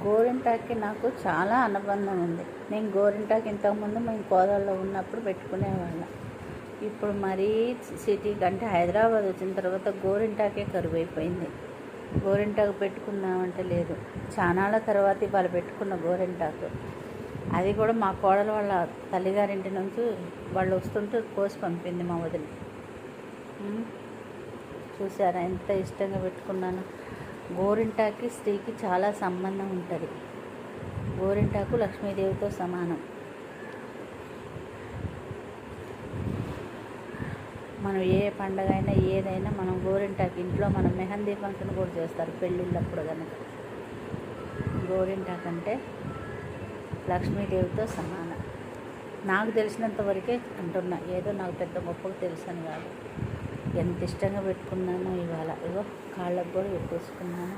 గోరింటాకి నాకు చాలా అనుబంధం ఉంది. నేను గోరింటాకు ఇంతకుముందు మేము కోదాల్లో ఉన్నప్పుడు పెట్టుకునేవాళ్ళం. ఇప్పుడు మరీ సిటీ కంటే హైదరాబాద్ వచ్చిన తర్వాత గోరింటాకే కరువైపోయింది. గోరింటాకు పెట్టుకుందామంటే లేదు. చానాళ్ళ తర్వాత ఇవాళ పెట్టుకున్న గోరింటాకు, అది కూడా మా కోడలు వాళ్ళ తల్లిగారింటి నుంచి వాళ్ళు వస్తుంటే కోసి పంపింది మా వదిన. చూసారా ఎంత ఇష్టంగా పెట్టుకున్నాను. గోరింటాకి స్త్రీకి చాలా సంబంధం ఉంటుంది. గోరింటాకు లక్ష్మీదేవితో సమానం. మనం ఏ పండగ అయినా ఏదైనా మనం గోరింటాకు ఇంట్లో మనం మెహందీ ఫంక్షన్ కూడా చేస్తారు పెళ్ళిళ్ళప్పుడు కనుక. గోరింటాకు అంటే లక్ష్మీదేవితో సమానం. నాకు తెలిసినంత వరకే అంటున్నా, ఏదో నాకు పెద్ద గొప్పగా తెలుసని కాదు. ఎంత ఇష్టంగా పెట్టుకున్నానో ఇవాళ. ఇగో కాళ్ళకు కూడా పెట్టేసుకున్నాను.